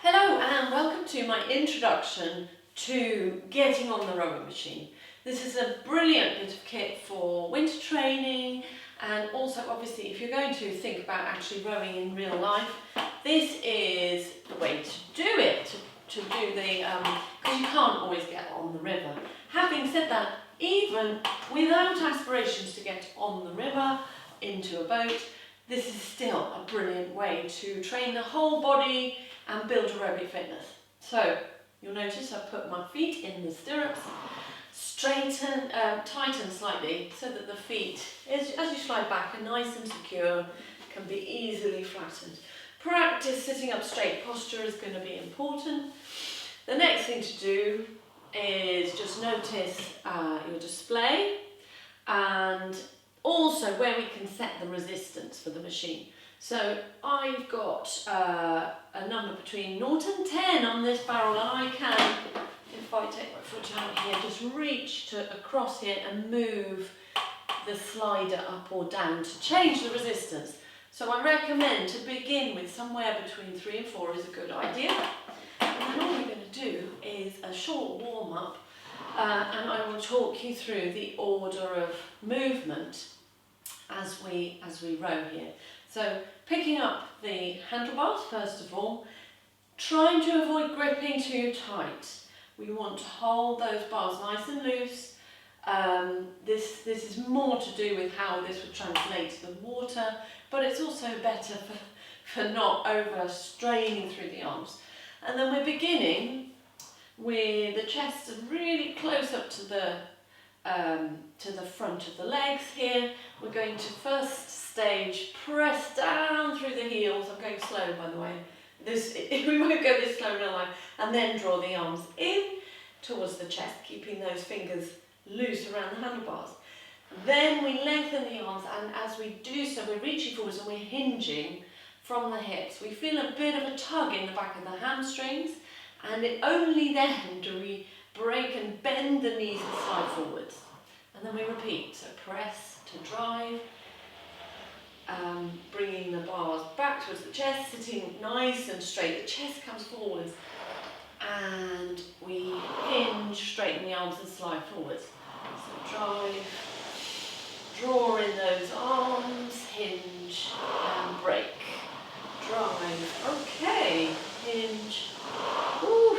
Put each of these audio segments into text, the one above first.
Hello and welcome to my introduction to getting on the rowing machine. This is a brilliant bit of kit for winter training, and also obviously if you're going to think about actually rowing in real life, this is the way to do it, to do the, because you can't always get on the river. Having said that, even without aspirations to get on the river into a boat, this is still a brilliant way to train the whole body and build aerobic fitness. So you'll notice I've put my feet in the stirrups, tighten slightly so that the feet, as you slide back, are nice and secure, can be easily flattened. Practice sitting up straight. Posture is going to be important. The next thing to do is just notice your display and also where we can set the resistance for the machine. So I've got a number between 0 and 10 on this barrel, and I can, if I take my foot out here, just reach across here and move the slider up or down to change the resistance. So I recommend to begin with somewhere between 3 and 4 is a good idea. And then all we're going to do is a short warm-up, and I will talk you through the order of movement as we row here. So picking up the handlebars first of all, trying to avoid gripping too tight. We want to hold those bars nice and loose. This is more to do with how this would translate to the water, but it's also better for not overstraining through the arms. And then we're beginning with the chest really close up to the front of the legs here. We're going to first stage press down through the heels. I'm going slow, by the way. We won't go this slow in real life. And then draw the arms in towards the chest, keeping those fingers loose around the handlebars. Then we lengthen the arms, and as we do so, we're reaching forwards and we're hinging from the hips. We feel a bit of a tug in the back of the hamstrings, and only then do we break and bend the knees and slide forwards. And then we repeat. So press to drive, bringing the bars back towards the chest, sitting nice and straight. The chest comes forwards, and we hinge, straighten the arms and slide forwards. So drive, draw in those arms, hinge and break. Drive, okay, hinge. Ooh,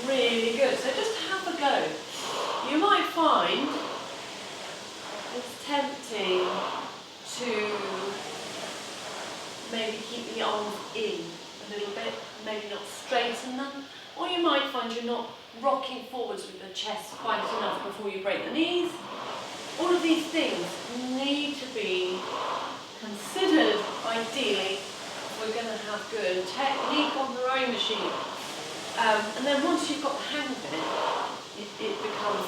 really good. So just have a go. You might find it's tempting to maybe keep the arms in a little bit, maybe not straighten them, or you might find you're not rocking forwards with the chest quite enough before you break the knees. All of these things need to be considered ideally if we're going to have good technique on the rowing machine. And then once you've got the hang of it becomes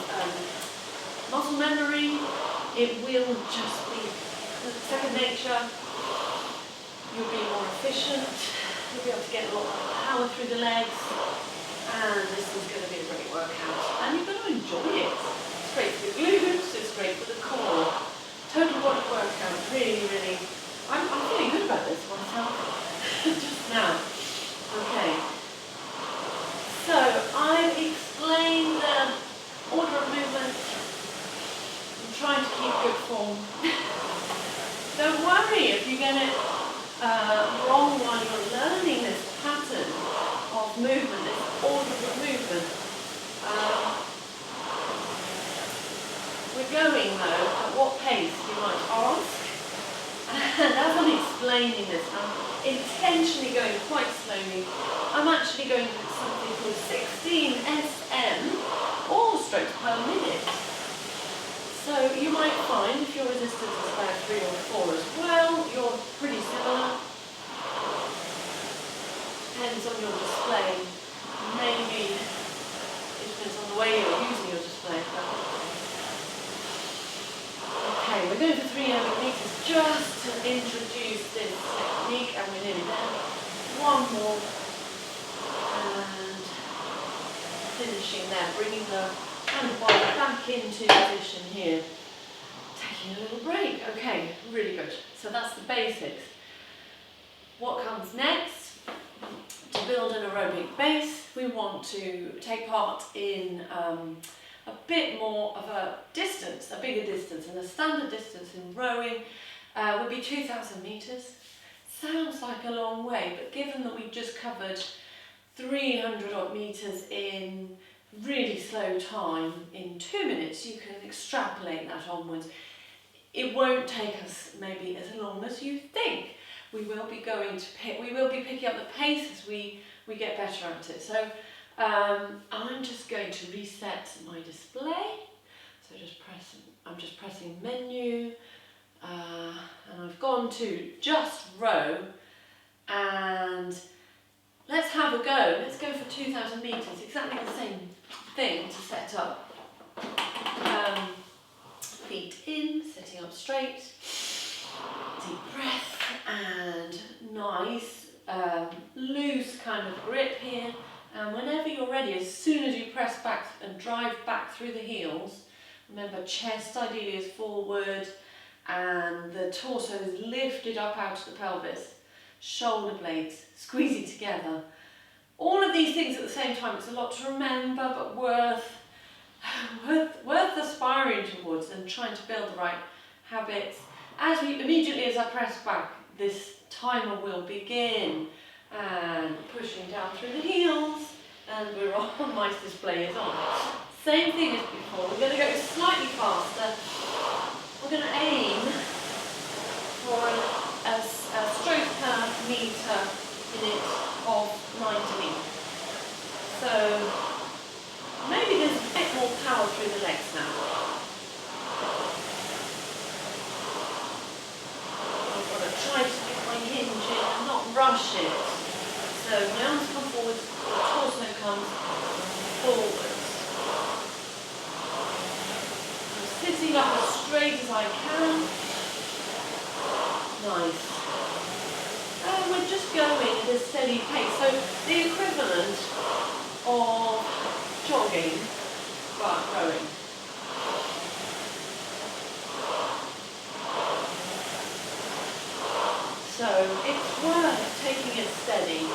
muscle memory. It will just be second nature. You'll be more efficient. You'll be able to get a lot more power through the legs. And this is going to be a great workout. And you're going to enjoy it. It's great for the glutes, it's great for the core. Total body workout, really, really. I'm feeling good about this myself. Just now. Okay. So I've explained the order of movement. I'm trying to keep good form. Don't worry if you get it wrong while you're learning this pattern of movement, this order of movement. We're going though, at what pace you might ask. And as I'm explaining this, I'm intentionally going quite slowly. I'm actually going with something called 16 SM, or strokes per minute. So you might find if your resistance is about 3 or 4 as well, you're pretty similar. Depends on your display. Maybe it depends on the way you're using your display. Okay, we're going for 300 meters just to introduce this technique, and we're nearly there. One more, and finishing there, bringing the handlebar back into position here. Taking a little break. Okay, really good. So that's the basics. What comes next? To build build an aerobic base. We want to take part in a bit more of a distance, a bigger distance, and the standard distance in rowing would be 2,000 metres. Sounds like a long way, but given that we've just covered 300 odd metres in really slow time in 2 minutes, you can extrapolate that onwards. It won't take us maybe as long as you think. We will be picking up the pace as we get better at it. So I'm just going to reset my display. So I'm just pressing menu, and I've gone to just row, and let's have a go. Let's go for 2,000 metres, exactly the same thing to set up. Feet in, sitting up straight, deep breath, and nice loose kind of grip here. And whenever you're ready, as soon as you press back and drive back through the heels, remember chest ideally is forward and the torso is lifted up out of the pelvis, shoulder blades squeezing together. All of these things at the same time, it's a lot to remember, but worth aspiring towards and trying to build the right habits. Immediately as I press back, this timer will begin, and pushing down through the heels, and we're on. My display is on. Same thing as before. We're going to go slightly faster. We're going to aim for a stroke per metre minute of 90. So maybe there's a bit more power through the legs now. I've got to try to get my hinge in and not rush it. So my arms come forward, the torso comes forwards. I'm sitting up as straight as I can. Nice. And we're just going at a steady pace. So the equivalent of jogging, but rowing. So it's worth taking it steady,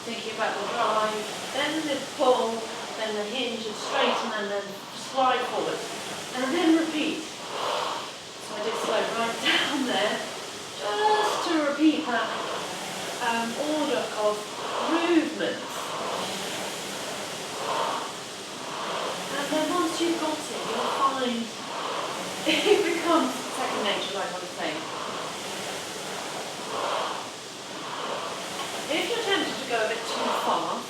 thinking about the drive, then the pull, then the hinge and straighten, and then slide forward, and then repeat. So I did slow right down there, just to repeat that order of movements. And then once you've got it, you'll find it becomes second nature, like I was saying. If you're tempted to go a bit too fast,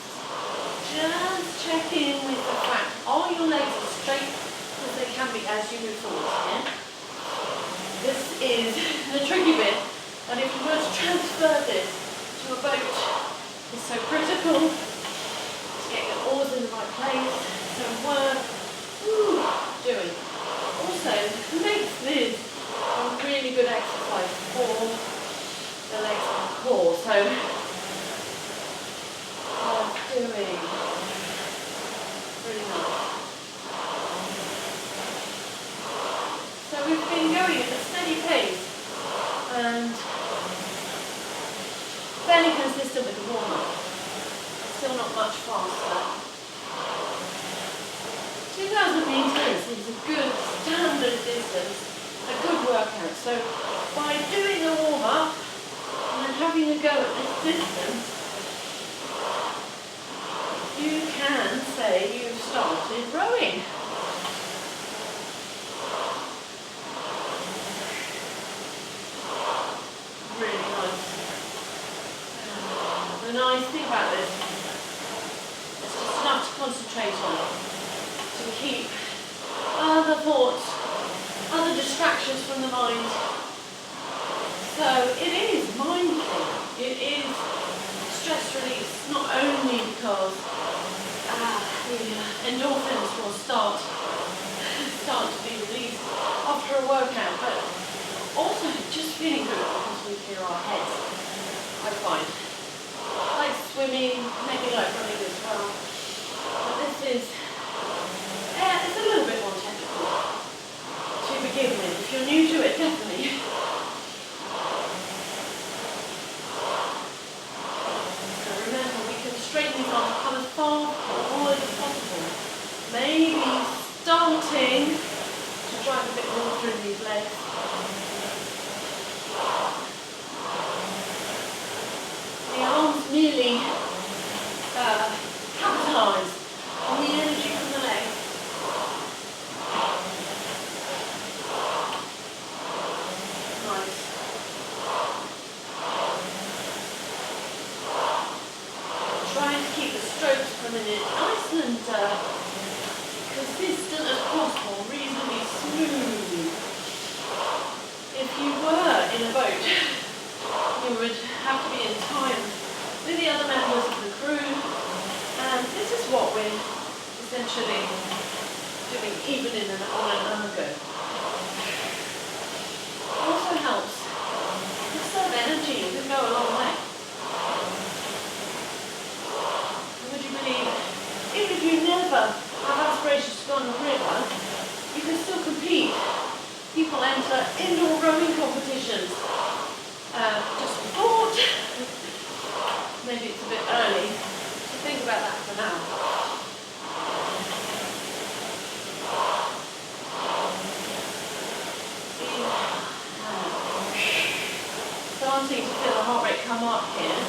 just check in with the fact, are your legs as straight as they can be as you move forward here? This is the tricky bit, and if you were to transfer this to a boat, it's so critical to get your oars in the right place, so worth doing. Also, makes this a really good exercise for the legs and the core, so doing really nice. So we've been going at a steady pace and fairly consistent with the warm-up. Still not much faster. 2,000 metres is a good standard distance, a good workout. So by doing a warm-up and then having a go at this distance, you can say you've started rowing. Really nice. The nice thing about this, it's just enough to concentrate on, to keep other thoughts, other distractions from the mind. So it is mindful. It is stress release, not only because the endorphins will start to be released after a workout, but also just feeling good because we clear our heads, I find. Like swimming, maybe like running as well. But this is, it's a little bit more technical to begin with. If you're new to it, definitely. Maybe starting to drive a bit more through these legs. The arms nearly capitalise on the energy from the legs. Nice. Trying to keep the strokes per minute nice and consistent as possible, reasonably smooth. If you were in a boat, you would have to be in time with the other members of the crew, and this is what we're essentially doing even on an ergo. It also helps conserve energy. It can go a long way. Would you believe, even if you never have aspirations to go on a river, you can still compete. People enter indoor rowing competitions. Just thought, maybe it's a bit early to think about that for now. Starting to feel the heart rate come up here.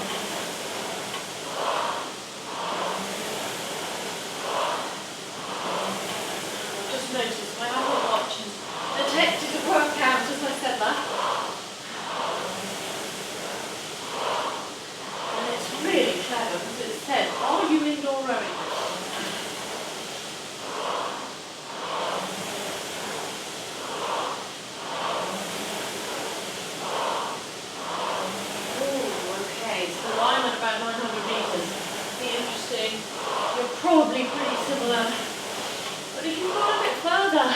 I've just noticed my Apple Watch has detected a workout as I said that. And it's really clever because it said, are you indoor rowing? Probably pretty similar, but if you've gone a bit further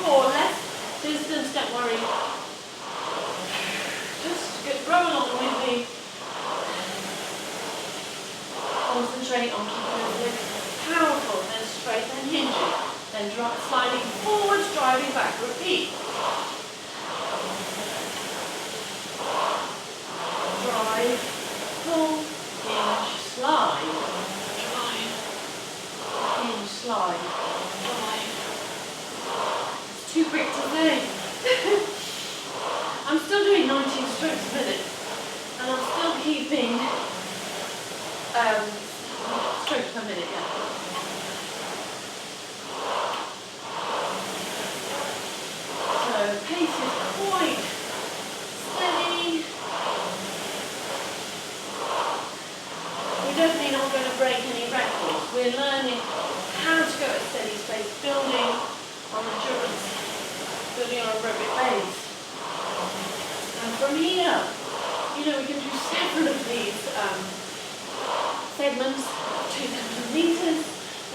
or less distance, don't worry, just row along with me, concentrate on keeping the legs powerful, then straight, then hinging, then sliding forwards, driving back, repeat, drive, pull, hinge, slide, slide. It's too quick to say. I'm still doing 19 strokes a minute, and I'm still keeping strokes per minute, yeah. So pace is quite steady. We're definitely not going to break any records. We're learning how to go at steady pace, building on endurance, building on aerobic base. And from here, we can do several of these segments, 200 meters.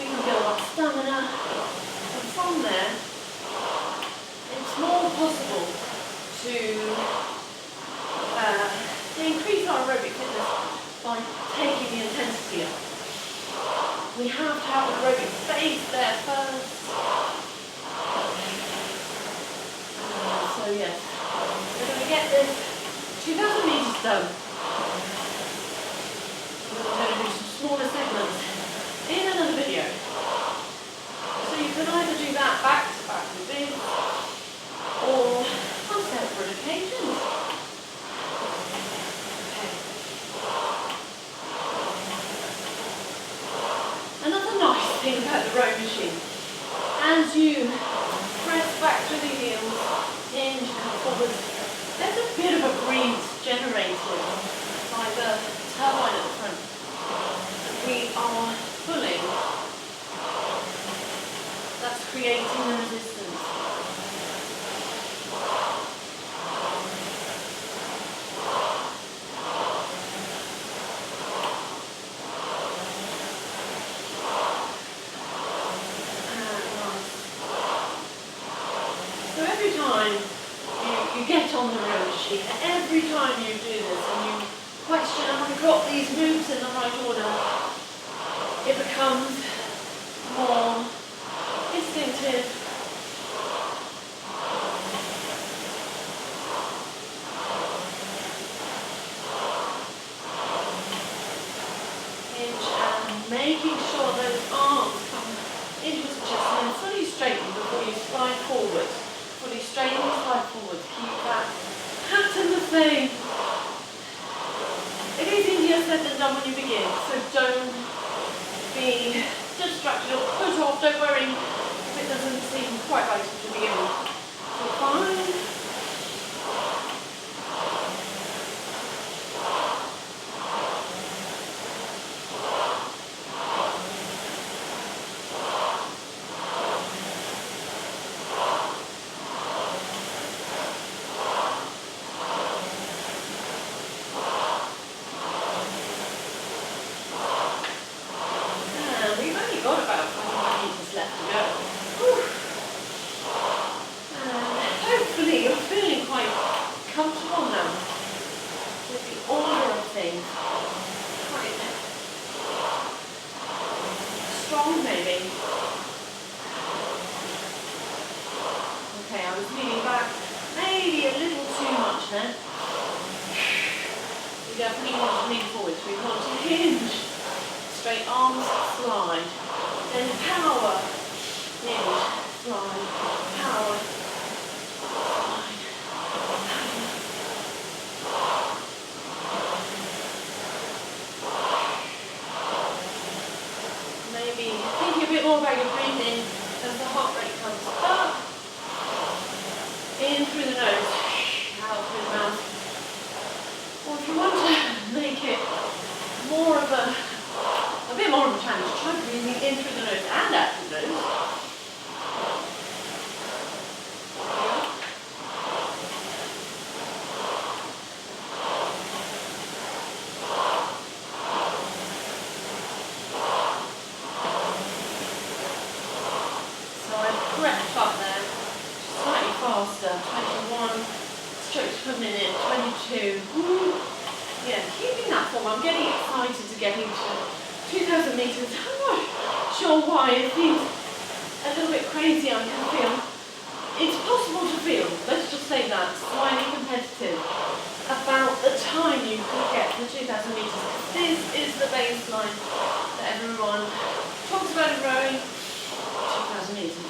We can build up stamina, and from there, it's more possible to increase our aerobic fitness by taking the intensity up. We have to have an aerobic base there first. So yes, we're going to get this 2,000 meters done. We're going to do some smaller segments in another video. So you can either do that back to back with this, or on separate occasions. About the rowing machine. As you press back through the heels, hinge, come forward, there's a bit of a breeze generated by the turbine at the front. We are pulling. That's creating the resistance. You get on the rowing machine, every time you do this and you question, have I got these moves in the right order, it becomes more instinctive. Hinge and making sure those arms come into a chest and then fully straighten before you slide forward. Fully straighten, slide forward. Keep that pattern the same. It is easier said than done when you begin, so don't be distracted or put off. Don't worry if it doesn't seem quite right at the beginning. You're fine. Got about 25 metres left to go. Whew. Hopefully you're feeling quite comfortable now with the order of things. Quite strong maybe. Okay, I was leaning back maybe a little too much then. We definitely want to lean forward, so we want to hinge. Straight arms, slide. Then power, hinge, slide, power, slide, maybe thinking a bit more about your breathing as the heart rate comes up. In through the nose, out through the mouth. Or if you want to make it more of a bit more of a challenge, try breathing in through the nose and out through the nose. So I crept up there, slightly faster, 21 strokes per minute, 22. Woo. Yeah, keeping that form. I'm getting excited to get into 2,000 metres. I'm not sure why. It seems a little bit crazy. I can feel. It's possible to feel, let's just say that, slightly competitive about the time you could get to 2,000 metres. This is the baseline that everyone talks about in rowing, 2,000 metres.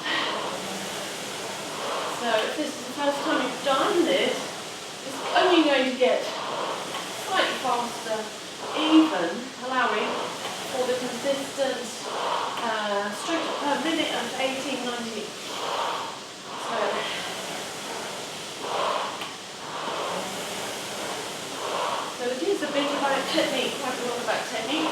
So if this is the first time you've done this, it's only going to get slightly faster, even allowing for the consistent strokes per minute of 18, 19. So it is a bit about technique, quite a lot about technique.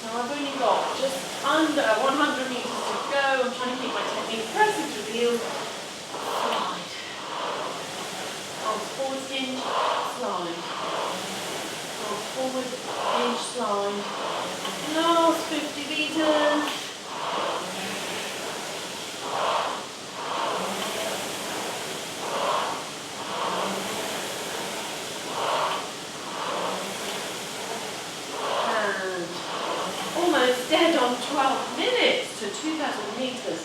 So I've only got just under 100 metres to go. I'm trying to keep my technique pressing through the heels. Slide. Arms forward, hinge, slide. Arms forward, hinge, slide. Last 50 metres. And almost dead on 12 minutes to 2,000 metres.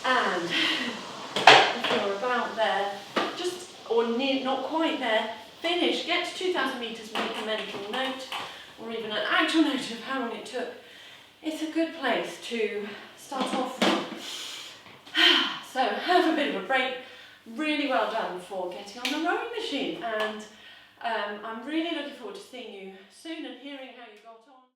And if you're about there, just or near, not quite there, finish, get to 2,000 metres, make a mental note or even an actual note of how long it took. It's a good place to start off from. So have a bit of a break. Really well done for getting on the rowing machine, and I'm really looking forward to seeing you soon and hearing how you got on.